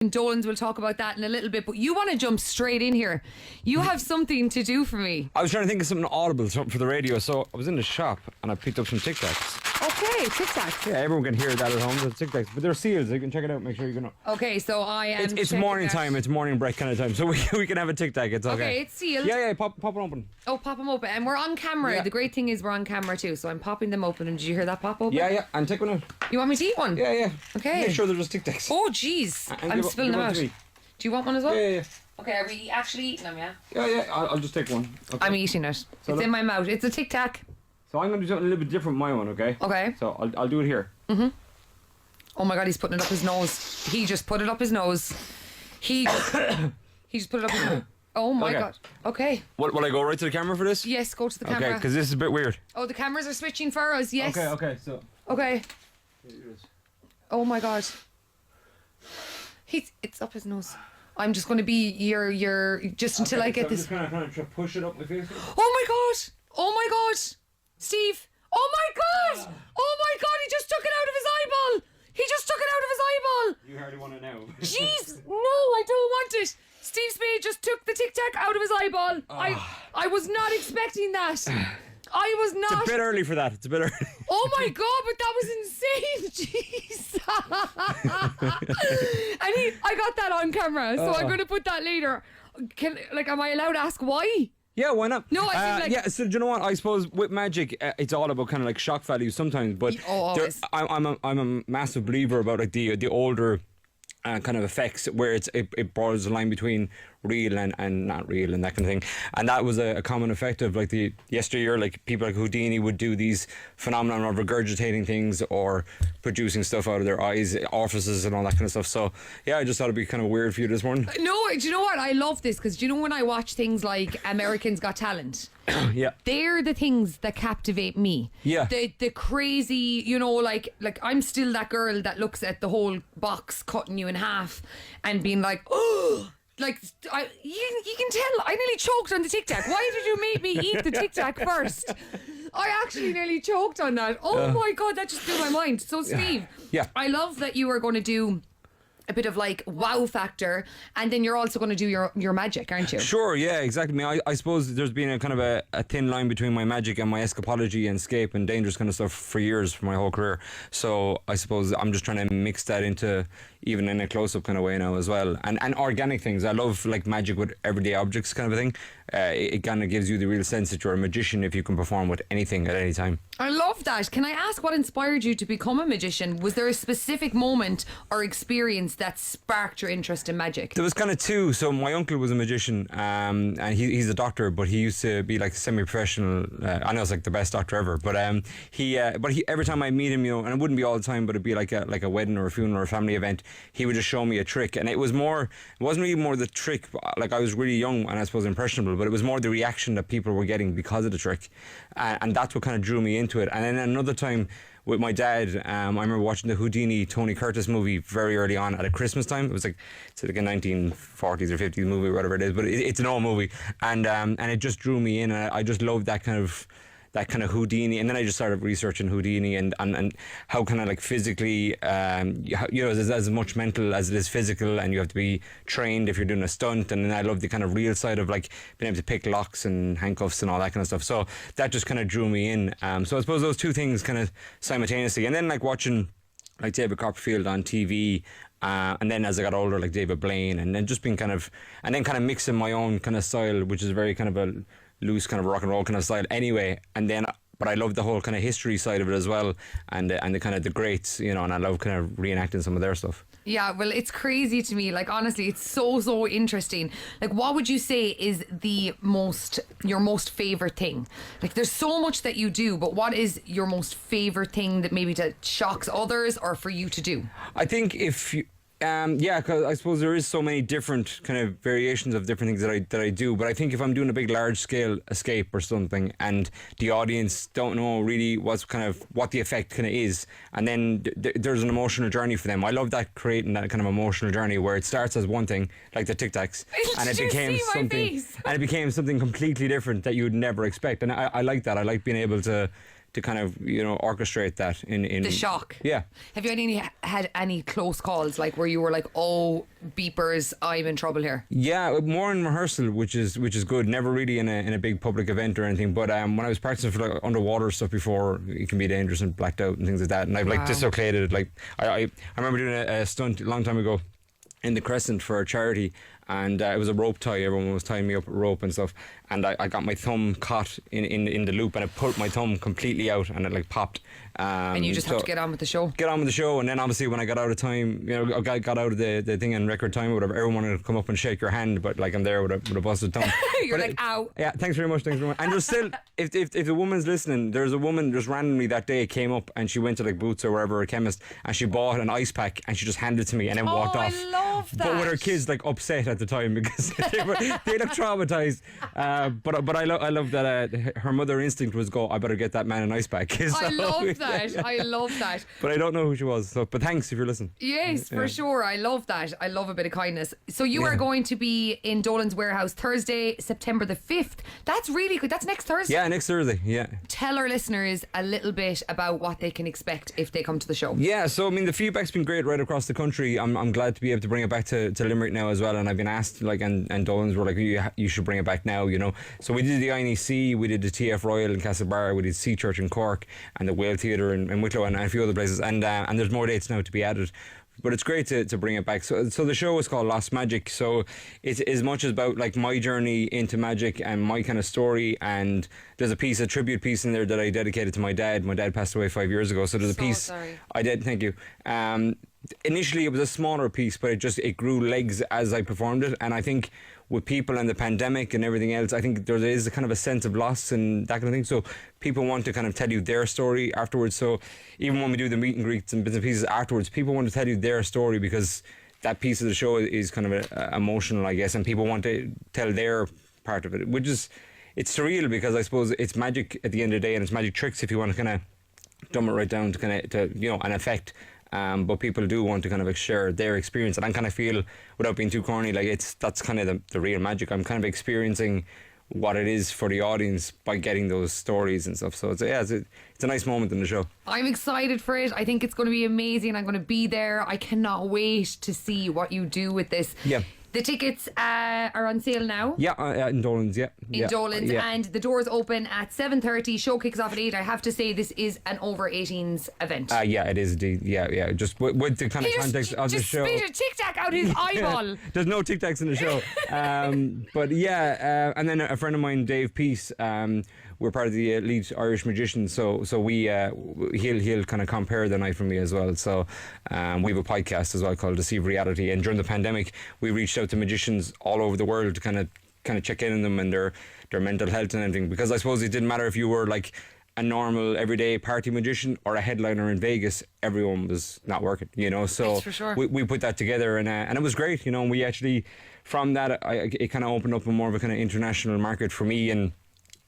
And Dolan's will talk about that in a little bit, but you want to jump straight in here. You have something to do for me. I was trying to think of something audible, something for the radio, so I was in the shop and I picked up some Tic Tacs. Okay, Tic Tacs. Yeah, everyone can hear that at home, the Tic Tacs, but they're sealed, so you can check it out, make sure you can... Okay, so I am... It's morning time, it's morning break kind of time, so we can have a Tic Tac, it's okay. Okay, it's sealed. Yeah, pop it open. Oh, pop them open. And we're on camera. Yeah. The great thing is we're on camera too, so I'm popping them open. And did you hear that pop open? Yeah, and take one out. You want me to eat one? Yeah. Okay. Make sure they're just Tic Tacs. Oh, jeez. And I'm give spilling them one out. to me. Do you want one as well? Yeah. Okay, are we actually eating them, yeah? Yeah, I'll just take one. Okay. I'm eating it. So it's look- in my mouth. It's a Tic Tac. So I'm going to do something a little bit different with my one, okay? Okay. So I'll do it here. Oh my God, he's putting it up his nose. He just put it up his nose. He just put it up his nose. Oh my Okay. God. Okay. Will I go right to the camera for this? Yes, go to the Okay, camera. because this is a bit weird. Oh, the cameras are switching for us. Yes. Okay, so... Okay. Oh my God. It's up his nose. I'm just going to be your just until I get so this. I'm just kind of push it up my face. Oh my God. Oh my God. Steve. Oh my God. Oh my God. He just took it out of his eyeball. He just took it out of his eyeball. You hardly want it now. Jeez. No, I don't want it. Steve Spade just took the Tic Tac out of his eyeball. I was not expecting that. I was not. It's a bit early for that. It's a bit early. Oh my God, but that was insane. Jeez. And I got that on camera, so I'm going to put that later. Am I allowed to ask why? Yeah, why not? No, I think yeah. So do you know what? I suppose with magic, it's all about kind of like shock value sometimes. But always. I'm a massive believer about like the older kind of effects where it blurs the line between real and not real and that kind of thing. And that was a common effect of like the yesteryear, like people like Houdini would do these phenomenon of regurgitating things or producing stuff out of their eyes, orifices and all that kind of stuff. So yeah, I just thought it'd be kind of weird for you this morning. No, do you know what? I love this because do you know when I watch things like Americans Got Talent? Yeah. They're the things that captivate me. Yeah. The crazy, like I'm still that girl that looks at the whole box cutting you in half and being like, oh, like you can tell I nearly choked on the Tic Tac. Why did you make me eat the Tic Tac first? I actually nearly choked on that. Oh my God, that just blew my mind. So Steve, Yeah. I love that you are going to do a bit of like wow factor, and then you're also going to do your magic, aren't you? Sure, yeah, exactly. I suppose there's been a kind of a thin line between my magic and my escapology and escape and dangerous kind of stuff for years, for my whole career. So I suppose I'm just trying to mix that into even in a close-up kind of way now as well. And organic things. I love like magic with everyday objects kind of a thing. It kind of gives you the real sense that you're a magician if you can perform with anything at any time. I love that. Can I ask what inspired you to become a magician? Was there a specific moment or experience that sparked your interest in magic? There was kind of two. So my uncle was a magician, and he's a doctor, but he used to be like semi-professional. I know it's like the best doctor ever, but he every time I meet him, and it wouldn't be all the time, but it'd be like a wedding or a funeral or a family event. He would just show me a trick, and it wasn't really more the trick. Like I was really young and I suppose impressionable, but it was more the reaction that people were getting because of the trick, and that's what kind of drew me into it. And then another time with my dad, I remember watching the Houdini Tony Curtis movie very early on at a Christmas time. It was like it's like a 1940s or 50s movie or whatever it is, but it's an old movie, and it just drew me in, and I just loved that kind of Houdini. And then I just started researching Houdini and how kind of like physically, there's as much mental as it is physical, and you have to be trained if you're doing a stunt. And then I love the kind of real side of like being able to pick locks and handcuffs and all that kind of stuff. So that just kind of drew me in. So I suppose those two things kind of simultaneously. And then like watching like David Copperfield on TV, and then as I got older, like David Blaine, and then just being kind of mixing my own kind of style, which is very kind of a loose kind of rock and roll kind of style anyway, but I love the whole kind of history side of it as well, and the kind of the greats, and I love kind of reenacting some of their stuff. Yeah, well, it's crazy to me. Like, honestly, it's so interesting. Like, what would you say is your most favorite thing? Like, there's so much that you do, but what is your most favorite thing that maybe that shocks others or for you to do? I think if you... because I suppose there is so many different kind of variations of different things that I do, but I think if I'm doing a big large scale escape or something and the audience don't know really what the effect kind of is, and then there's an emotional journey for them. I love that, creating that kind of emotional journey where it starts as one thing like the Tic Tacs and it became something completely different that you would never expect. And I like that. I like being able to to kind of orchestrate that in The shock. Yeah. Have you had any close calls, like where you were like, oh, beepers, I'm in trouble here? Yeah, more in rehearsal, which is good. Never really in a big public event or anything. But when I was practicing for like underwater stuff before, it can be dangerous and blacked out and things like that. And I've like dislocated. Like I remember doing a stunt a long time ago in the Crescent for a charity, and it was a rope tie. Everyone was tying me up with rope and stuff, and I got my thumb caught in the loop, and it pulled my thumb completely out, and it like popped. And you just have to get on with the show. Get on with the show, and then obviously when I got out of time, I got out of the thing in record time or whatever, everyone wanted to come up and shake your hand, but like I'm there with a busted thumb. You're but like, ow. Yeah, thanks very much. And there's still, if the woman's listening, there's a woman just randomly that day came up, and she went to like Boots or wherever, a chemist, and she bought an ice pack, and she just handed it to me and then walked off. I love that. But with her kids like upset at the time because they looked traumatized. But I love that her mother instinct was go, I better get that man an ice pack. So, I love that. I love that. But I don't know who she was. So, but thanks if you're listening. Yes, for sure. I love that. I love a bit of kindness. So you are going to be in Dolan's Warehouse Thursday, September the 5th. That's really good. That's next Thursday. Yeah, next Thursday. Yeah. Tell our listeners a little bit about what they can expect if they come to the show. Yeah, so I mean the feedback's been great right across the country. I'm glad to be able to bring it back to Limerick now as well, and I've been asked like and Dolan's were like you should bring it back now, So we did the INEC, we did the TF Royal in Castlebar, we did Sea Church in Cork, and the Whale Theatre in Wicklow, and a few other places, and there's more dates now to be added. But it's great to bring it back. So the show is called Lost Magic. So it's as much about like my journey into magic and my kind of story. And there's a tribute piece in there that I dedicated to my dad. My dad passed away 5 years ago. So there's a piece. Sorry. I did. Thank you. Initially it was a smaller piece, but it grew legs as I performed it. And I think with people and the pandemic and everything else, I think there is a kind of a sense of loss and that kind of thing. So people want to kind of tell you their story afterwards. So even when we do the meet and greets and bits and pieces afterwards, people want to tell you their story because that piece of the show is kind of emotional, I guess, and people want to tell their part of it, which is, it's surreal because I suppose it's magic at the end of the day, and it's magic tricks if you want to kind of dumb it right down to kind of an effect. But people do want to kind of share their experience, and I kind of feel, without being too corny, like that's kind of the real magic. I'm kind of experiencing what it is for the audience by getting those stories and stuff. So it's a nice moment in the show. I'm excited for it. I think it's going to be amazing. I'm going to be there. I cannot wait to see what you do with this. Yeah. The tickets are on sale now. Yeah, in Dolan's, yeah. In Dolan's, and the doors open at 7:30. Show kicks off at 8. I have to say, this is an over 18s event. Yeah, it is indeed. Yeah. Just with the kind of context of the show. Just spit a Tic Tac out his eyeball. There's no Tic Tacs in the show. But yeah, and then a friend of mine, Dave Peace, we're part of the Elite Irish Magicians, so we he'll kind of compare the night for me as well. So we have a podcast as well called Deceive Reality, and during the pandemic we reached out to magicians all over the world to kind of check in on them and their mental health and everything, because I suppose it didn't matter if you were like a normal everyday party magician or a headliner in Vegas, everyone was not working, so that's for sure. we put that together, and it was great, and we actually, from that, it kind of opened up a more of a kind of international market for me, and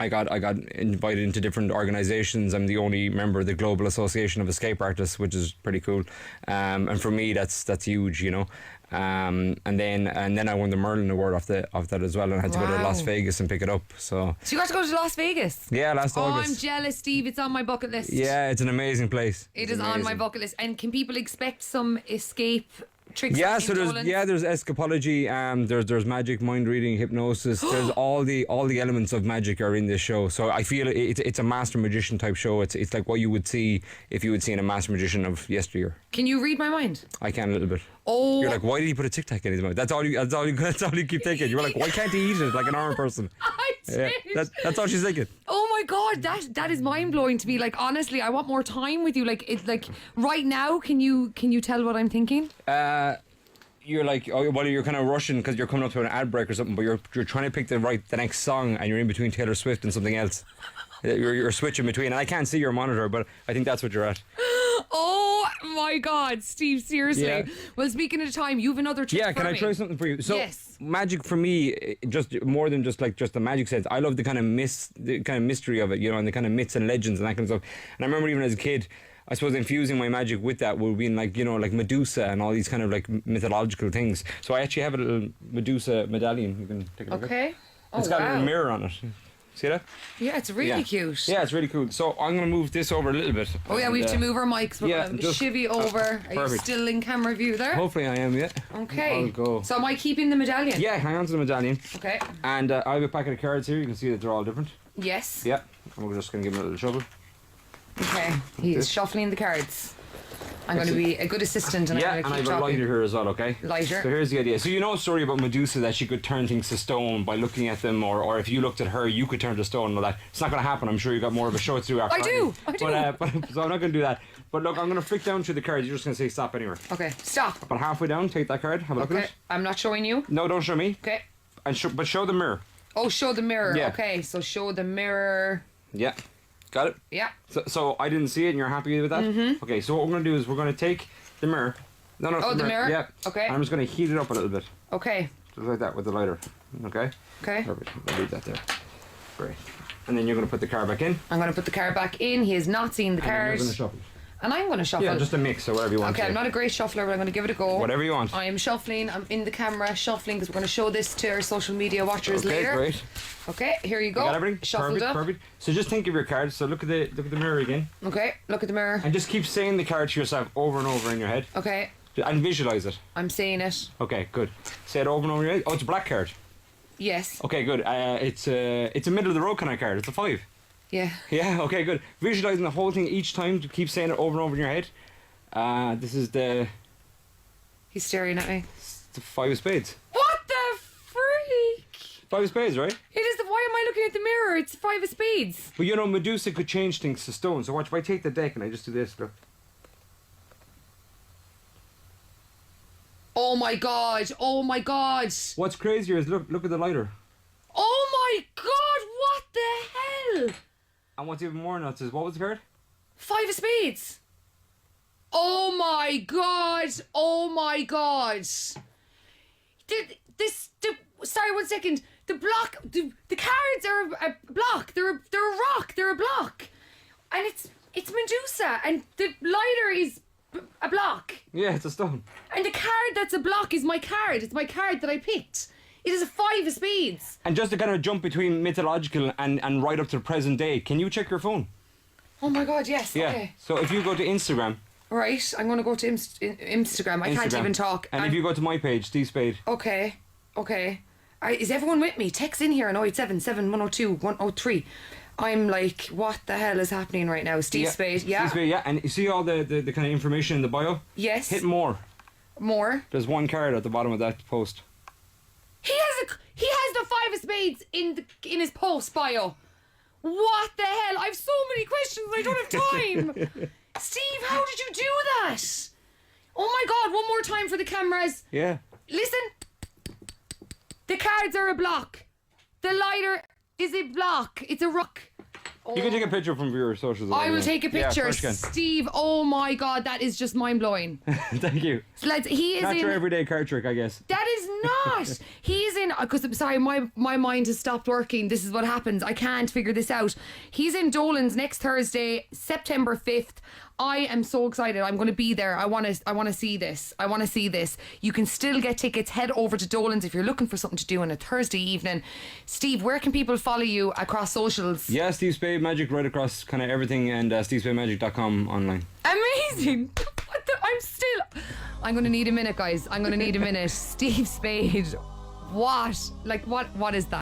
I got invited into different organisations. I'm the only member of the Global Association of Escape Artists, which is pretty cool. And for me, that's huge, And then I won the Merlin Award off that as well, and I had to go to Las Vegas and pick it up. So you got to go to Las Vegas? Yeah, last August. I'm jealous, Steve. It's on my bucket list. Yeah, it's an amazing place. It is on my bucket list. And can people expect some escape tricks? Yeah, so there's escapology, there's magic, mind reading, hypnosis. There's all the elements of magic are in this show. So I feel it's a master magician type show. It's like what you would see if you would see in a master magician of yesteryear. Can you read my mind? I can a little bit. Oh, you're like, why did he put a Tic Tac in his mouth? That's all you keep thinking. You're like, why can't he eat it like a normal person? I did. Yeah, that's all she's thinking. Oh my God, that is mind blowing to me. Like, honestly, I want more time with you. Like, it's like right now. Can you tell what I'm thinking? You're like, you're kind of rushing because you're coming up to an ad break or something, but you're trying to pick the next song, and you're in between Taylor Swift and something else. You're switching between, and I can't see your monitor, but I think that's what you're at. Oh my God, Steve, seriously. Yeah. Well, speaking of time, you have another trick. Yeah, can I try something for you? So yes. Magic for me, just more than just the magic sense. I love the kind of mystery of it, and the kind of myths and legends and that kind of stuff. And I remember even as a kid, I suppose infusing my magic with that would be like Medusa and all these kind of like mythological things. So I actually have a little Medusa medallion. You can take a look at. Okay. It's got a little mirror on it. See that? Yeah, it's really cute. Yeah, it's really cool. So I'm going to move this over a little bit. Oh yeah, we have to move our mics. We're yeah, gonna just- shivvy over. Are you perfect. still in camera view there? Hopefully I am, yeah. Okay. I'll go. So am I keeping the medallion? Yeah, hang on to the medallion. Okay. And I have a packet of cards here. You can see that they're all different. Yes. Yeah. And we're just going to give them a little shuffle. Okay. He is This. shuffling the cards. I'm going to be a good assistant and Yeah, I'm and going I to have keep a talking. lighter here as well, okay? Lighter. So here's the idea. So you know a story about Medusa that she could turn things to stone by looking at them, or if you looked at her, you could turn to stone and all that. It's not going to happen. I'm sure you got more of a show to do after. I do. But so I'm not going to do that. But look, I'm going to flick down through the cards. You're just going to say stop anywhere. Okay. Stop. But halfway down, take that card. Have a look Okay. at it. I'm not showing you. No, don't show me. Okay. And but show the mirror. Oh, show the mirror. Yeah. Okay. So show the mirror. Yeah. Got it? Yeah. So I didn't see it and you're happy with that? Mm-hmm. Okay, so what we're going to do is we're going to take the mirror. No, Oh, the mirror? Yeah. Okay. And I'm just going to heat it up a little bit. Okay. Just like that with the lighter. Okay? Okay. Perfect. I'll leave that there. Great. And then you're going to put the card back in. I'm going to put the card back in. He has not seen the And then card. you're going to shuffle. And I'm going to shuffle. Yeah, just a mix or whatever you want Okay, to. I'm not a great shuffler, but I'm going to give it a go. Whatever you want. I am shuffling. I'm in the camera shuffling because we're going to show this to our social media watchers Okay, later. great. Okay, here you go. You got everything? Shuffled Perfect, up. perfect. So just think of your cards. So look at the mirror again. Okay, look at the mirror. And just keep saying the card to yourself over and over in your head. Okay, And visualize it. I'm saying it. Okay, good. Say it over and over in your head. Oh, it's a black card. Yes. Okay, good. It's a middle of the road kind of card. It's a 5. Yeah. Yeah, okay, good. Visualizing the whole thing each time to keep saying it over and over in your head. This is the He's staring at me. 5 of spades. What the freak? 5 of spades, right? It is the. Why am I looking at the mirror? It's 5 of spades. But you know, Medusa could change things to stone. So watch, if I take the deck and I just do this, look. Oh my god. Oh my god. What's crazier is look at the lighter. Oh my god. What the hell? And what's even more nuts is, what was the card? 5 of spades. Oh my god. Oh my god. Sorry, 1 second. The block. The cards are a block. They're a rock. They're a block. And it's Medusa. And the lighter is a block. Yeah, it's a stone. And the card that's a block is my card. It's my card that I picked. It is a 5 of spades. And just to kind of jump between mythological and right up to the present day, can you check your phone? Oh my god, yes. Yeah. Okay. So if you go to Instagram. Right, I'm going to go to Instagram. I can't Instagram, even talk. And if you go to my page, Steve Spade. Okay. Is everyone with me? Text in here on 087 7102 103. I'm like, what the hell is happening right now? Steve Spade, yeah. Steve Spade, yeah. And you see all the kind of information in the bio? Yes. Hit more. More. There's one card at the bottom of that post. He has the 5 of spades in his post bio. What the hell? I have so many questions and I don't have time. Steve, how did you do that? Oh my god, one more time for the cameras. Yeah. Listen. The cards are a block. The lighter is a block. It's a rock. You can take a picture from your socials. I will take a Yeah, picture. of course you Steve, oh my god, that is just mind blowing. can. Thank you. Lads, he is Not in. your everyday card trick, I guess. That is not. He's in. Because sorry, my mind has stopped working. This is what happens. I can't figure this out. He's in Dolan's next Thursday, September 5th. I am so excited. I'm going to be there. I want to see this. I want to see this. You can still get tickets. Head over to Dolan's if you're looking for something to do on a Thursday evening. Steve, where can people follow you across socials? Yeah, Steve Spade Magic right across kind of everything, and stevespademagic.com online. Amazing. I'm going to need a minute, guys. I'm going to need a minute. Steve Spade. What? Like, what is that?